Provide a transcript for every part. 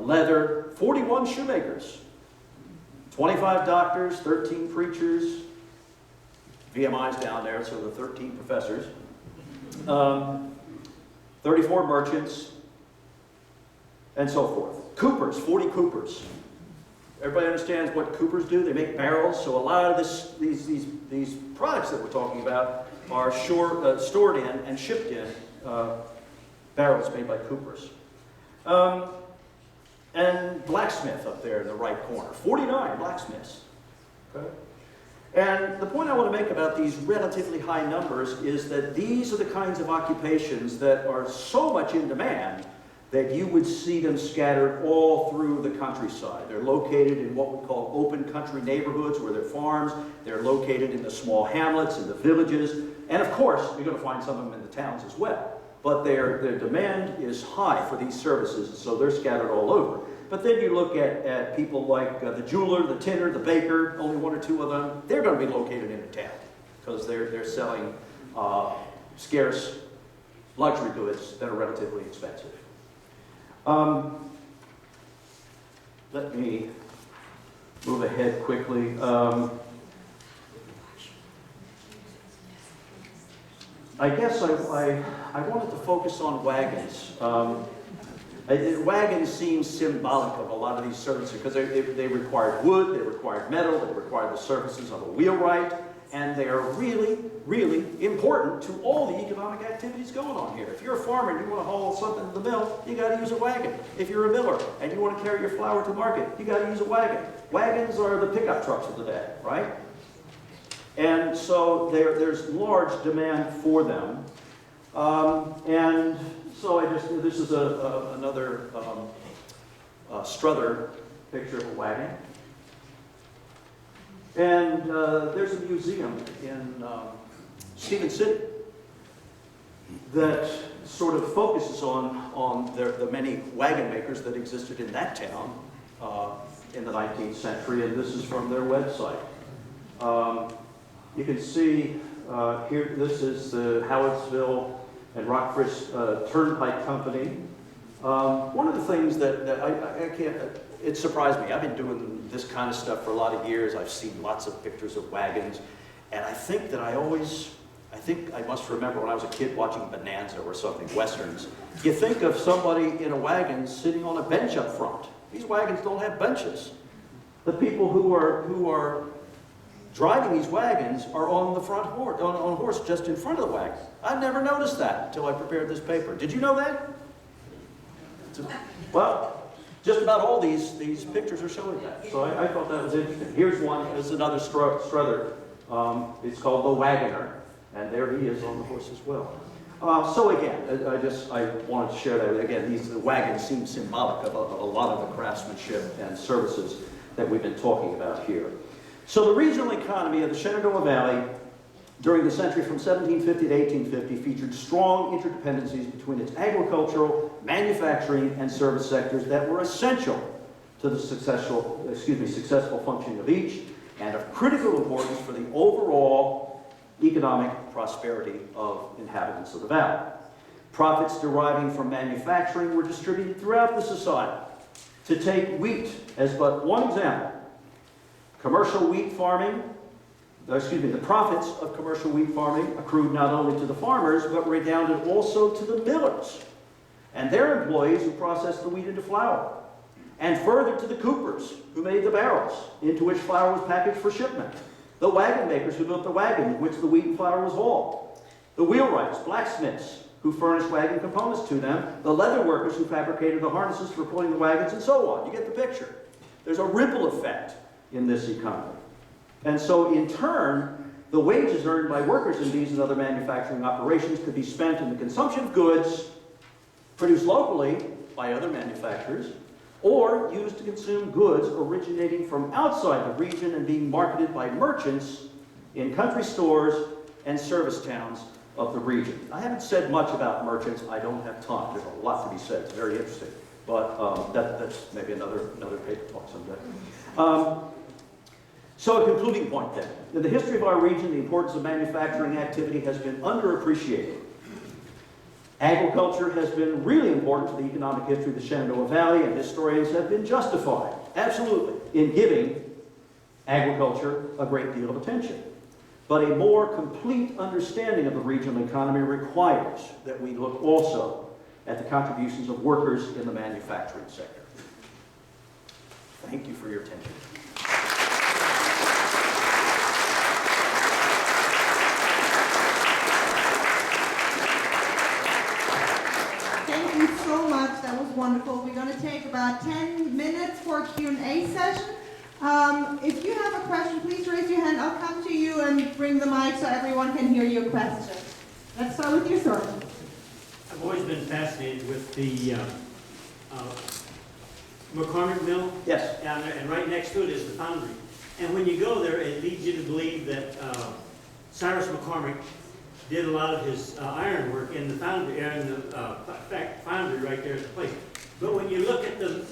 leather, 41 shoemakers, 25 doctors, 13 preachers, VMI's down there, so the 13 professors, 34 merchants, and so forth. Coopers, 40 coopers. Everybody understands what coopers do? They make barrels, so a lot of these products that we're talking about are stored in and shipped in barrels made by coopers. And blacksmith up there in the right corner, 49 blacksmiths. Okay? And the point I want to make about these relatively high numbers is that these are the kinds of occupations that are so much in demand that you would see them scattered all through the countryside. They're located in what we call open country neighborhoods where they're farms. They're located in the small hamlets, in the villages. And of course, you're going to find some of them in the towns as well. But their demand is high for these services, so they're scattered all over. But then you look at people like the jeweler, the tinner, the baker, only one or two of them. They're going to be located in a town because they're selling scarce luxury goods that are relatively expensive. Let me move ahead quickly. I guess I wanted to focus on wagons. Wagons seem symbolic of a lot of these services because they required wood, they required metal, they required the services of a wheelwright, and they are really, really important to all the economic activities going on here. If you're a farmer and you want to haul something to the mill, you got to use a wagon. If you're a miller and you want to carry your flour to market, you got to use a wagon. Wagons are the pickup trucks of the day, right? And so there's large demand for them. And so this is another Struther picture of a wagon. And there's a museum in Stephen City that sort of focuses on the many wagon makers that existed in that town in the 19th century, and this is from their website. You can see here, this is the Howardsville and Rockford Turnpike Company. One of the things that I can't, it surprised me. I've been doing this kind of stuff for a lot of years. I've seen lots of pictures of wagons, and I think that I must remember when I was a kid watching Bonanza or something, Westerns. You think of somebody in a wagon sitting on a bench up front. These wagons don't have benches. The people who are driving these wagons are on the front horse, on a horse just in front of the wagon. I never noticed that until I prepared this paper. Did you know that? Well, just about all these pictures are showing that. So I thought that was interesting. Here's one. This is another Struther. It's called the Wagoner, and there he is on the horse as well. So again, I wanted to share that. Again, the wagons seem symbolic of a lot of the craftsmanship and services that we've been talking about here. So the regional economy of the Shenandoah Valley during the century from 1750 to 1850 featured strong interdependencies between its agricultural, manufacturing, and service sectors that were essential to the successful functioning of each, and of critical importance for the overall economic prosperity of inhabitants of the valley. Profits deriving from manufacturing were distributed throughout the society. To take wheat as but one example, commercial wheat farming, the profits of commercial wheat farming accrued not only to the farmers, but redounded also to the millers and their employees who processed the wheat into flour, and further to the coopers who made the barrels into which flour was packaged for shipment, the wagon makers who built the wagon in which the wheat and flour was hauled, the wheelwrights, blacksmiths who furnished wagon components to them, the leather workers who fabricated the harnesses for pulling the wagons, and so on. You get the picture. There's a ripple effect in this economy. And so in turn, the wages earned by workers in these and other manufacturing operations could be spent in the consumption of goods produced locally by other manufacturers, or used to consume goods originating from outside the region and being marketed by merchants in country stores and service towns of the region. I haven't said much about merchants. I don't have time. There's a lot to be said. It's very interesting. But that's maybe another paper talk someday. So a concluding point then. In the history of our region, the importance of manufacturing activity has been underappreciated Agriculture has been really important to the economic history of the Shenandoah Valley, and historians have been justified, absolutely, in giving agriculture a great deal of attention. But a more complete understanding of the regional economy requires that we look also at the contributions of workers in the manufacturing sector. Thank you for your attention. Thank you so much. That was wonderful. We're going to take about 10 minutes for a Q&A session. If you have a question, please raise your hand. I'll come to you and bring the mic so everyone can hear your question. Let's start with you, sir. I've always been fascinated with the McCormick Mill. Yes. Down there, and right next to it is the foundry. And when you go there, it leads you to believe that Cyrus McCormick did a lot of his iron work in the foundry, foundry right there at the place. But when you look at the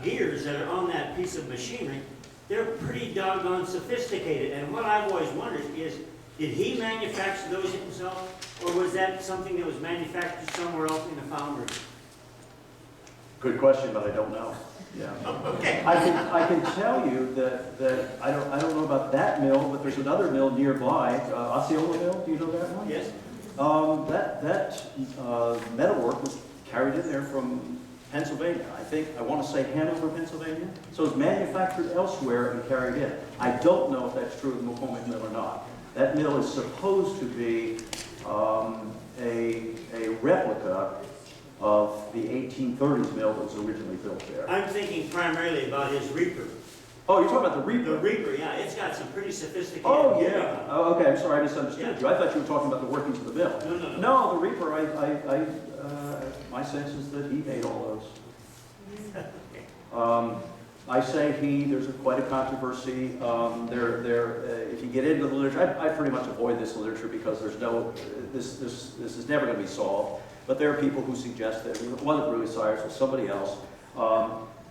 gears that are on that piece of machinery, they're pretty doggone sophisticated. And what I've always wondered is, did he manufacture those himself, or was that something that was manufactured somewhere else in the foundry? Good question, but I don't know. Yeah. Okay. I can tell you that I don't know about that mill, but there's another mill nearby, Osceola Mill. Do you know that one? Yes. That metalwork was carried in there from Pennsylvania. I want to say Hanover, Pennsylvania. So it's manufactured elsewhere and carried in. I don't know if that's true of the McCormick Mill or not. That mill is supposed to be a replica of the 1830s mill that was originally built there. I'm thinking primarily about his reaper. Oh, you're talking about the reaper? The reaper, yeah. It's got some pretty sophisticated... Oh, yeah. Oh, okay, I'm sorry, I misunderstood you. I thought you were talking about the workings of the mill. No. No, the reaper, my sense is that he made all those. I say he, there's quite a controversy. If you get into the literature, I pretty much avoid this literature because there's no, this is never going to be solved. But there are people who suggest that it wasn't really Cyrus, it was somebody else.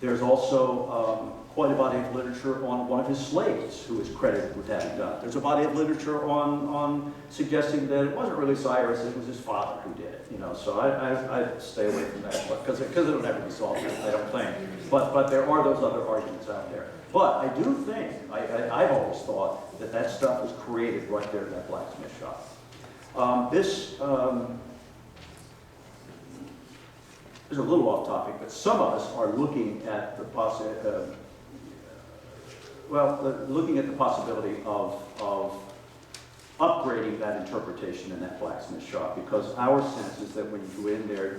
There's also quite a body of literature on one of his slaves who is credited with having done it. There's a body of literature on suggesting that it wasn't really Cyrus, it was his father who did it. You know, so I stay away from that because it'll never be solved, I don't think. But there are those other arguments out there. But I do think, I've always thought that stuff was created right there in that blacksmith shop. This is a little off topic, but some of us are looking at the possibility of upgrading that interpretation in that blacksmith shop, because our sense is that when you go in there,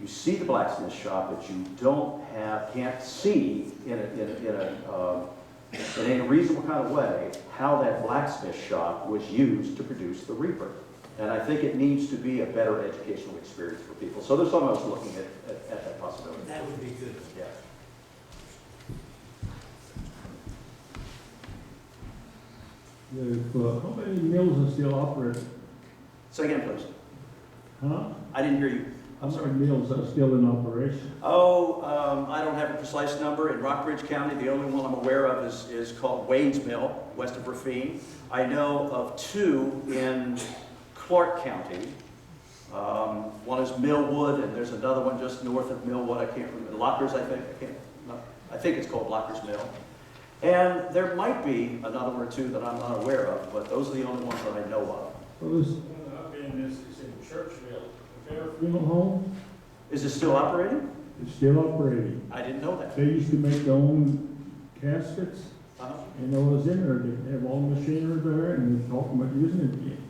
you see the blacksmith shop, but you can't see in a reasonable kind of way how that blacksmith shop was used to produce the reaper. And I think it needs to be a better educational experience for people. So there's some of us looking at that possibility. That would be good. Yeah. How many mills are still operating? Say again, please. Huh? I didn't hear you. How many mills are still in operation? I don't have a precise number. In Rockbridge County, the only one I'm aware of is called Wayne's Mill, west of Rafine. I know of two in Clark County. One is Millwood, and there's another one just north of Millwood. I can't remember. Lockers, I think. I think it's called Lockers Mill. And there might be another one or two that I'm not aware of, but those are the only ones that I know of. Well, this one up in this is in Churchville. The Fair Funeral Home. Is it still operating? It's still operating. I didn't know that. They used to make their own caskets, and I was in there. They have all the machinery there, and they're talking about using it again.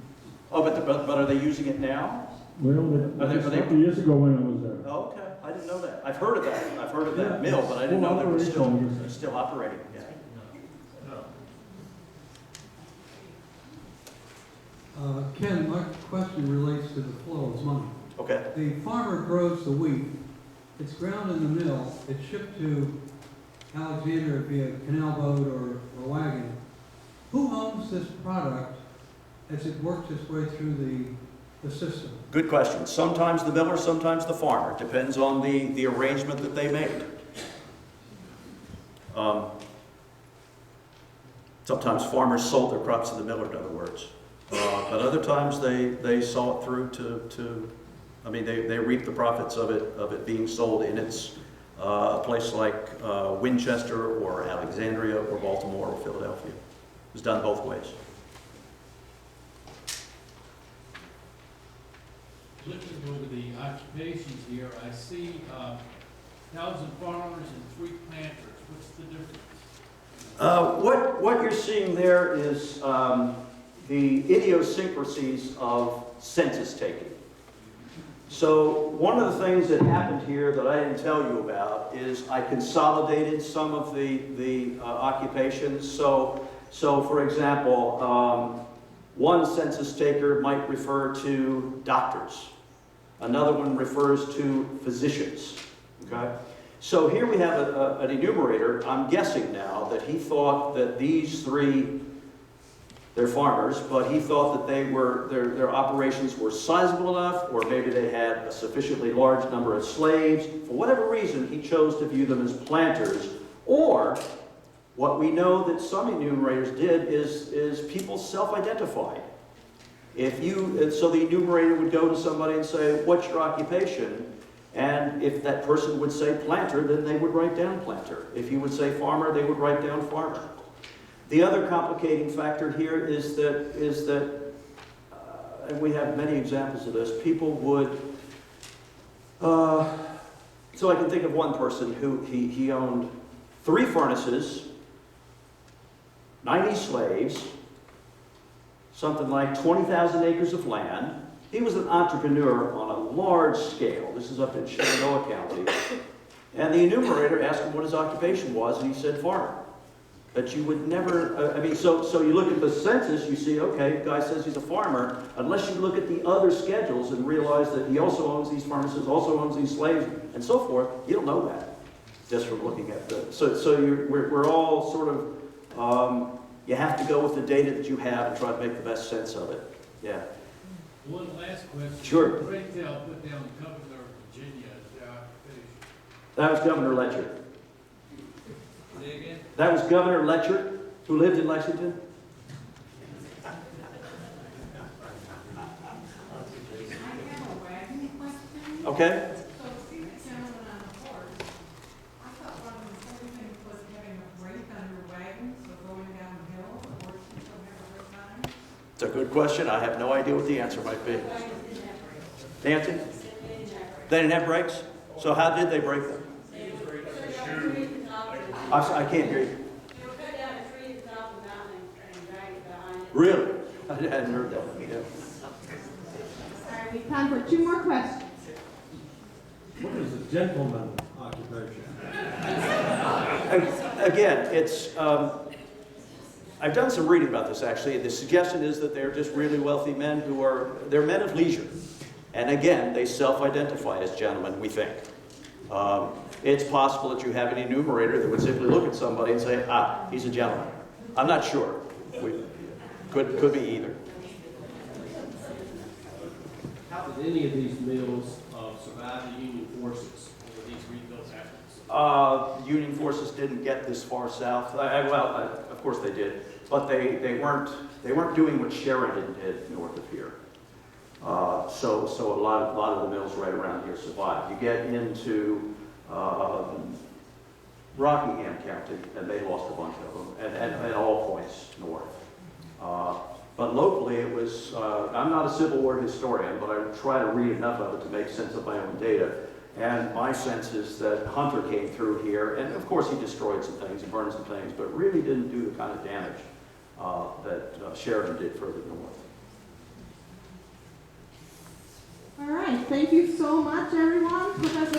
Oh, but are they using it now? Well, a couple years ago when I was there. Oh, okay. I didn't know that. I've heard of that. I've heard of that mill, but I didn't know that it was still operating. Yeah. Ken, my question relates to the flow of money. Okay. The farmer grows the wheat, it's ground in the mill, it's shipped to Alexandria via canal boat or wagon. Who owns this product as it works its way through the system? Good question. Sometimes the miller, sometimes the farmer. It depends on the arrangement that they made. Sometimes farmers sold their crops to the miller, in other words. But other times they saw it through to I mean, they reaped the profits of it being sold in its a place like Winchester or Alexandria or Baltimore or Philadelphia. It was done both ways. Looking over the occupations here, I see 1,000 farmers and 3 planters. What's the difference? What you're seeing there is the idiosyncrasies of census taking. So one of the things that happened here that I didn't tell you about is I consolidated some of the occupations. So for example, one census taker might refer to doctors. Another one refers to physicians. Okay? So here we have an enumerator. I'm guessing now that he thought that these 3, they're farmers, but he thought that their operations were sizable enough, or maybe they had a sufficiently large number of slaves. For whatever reason, he chose to view them as planters. Or what we know that some enumerators did is people self-identified. So the enumerator would go to somebody and say, "What's your occupation?" And if that person would say planter, then they would write down planter. If he would say farmer, they would write down farmer. The other complicating factor here is that and we have many examples of this, people would, so I can think of one person who he owned 3 furnaces, 90 slaves, something like 20,000 acres of land. He was an entrepreneur on a large scale. This is up in Shenandoah County. And the enumerator asked him what his occupation was, and he said farmer. But you would never, so you look at the census, you see, okay, guy says he's a farmer, unless you look at the other schedules and realize that he also owns these furnaces, also owns these slaves, and so forth, you don't know that just from looking at the, we're all sort of, you have to go with the data that you have and try to make the best sense of it. Yeah. One last question. Sure. Raytail put down Governor of Virginia as their occupation. That was Governor Letcher. Say again? That was Governor Letcher, who lived in Lexington. I have a wagon question. Okay. So see the gentleman on the horse, I thought one of the important things was having a brake on your wagon, so going downhill, the horse can still have a brake on it. It's a good question. I have no idea what the answer might be. Nancy? They didn't have brakes? So how did they brake them? I can't hear you. They would cut down a tree at the top of the mountain and drag it behind it. Really? I hadn't heard that. Yeah. All right, we have time for 2 more questions. What is a gentleman occupation? Again, it's, I've done some reading about this actually. The suggestion is that they're just really wealthy men they're men of leisure. And again, they self-identify as gentlemen, we think. It's possible that you have an enumerator that would simply look at somebody and say, he's a gentleman. I'm not sure. Could be either. How did any of these mills survive the Union forces or these rebuilt efforts? Union forces didn't get this far south. Of course they did, but they weren't doing what Sheridan did north of here. So a lot of the mills right around here survived. You get into Rockingham County, and they lost a bunch of them, and at all points north. But locally, it was, I'm not a Civil War historian, but I try to read enough of it to make sense of my own data. And my sense is that Hunter came through here, and of course he destroyed some things, he burned some things, but really didn't do the kind of damage that Sheridan did further north. All right, thank you so much, everyone. Professor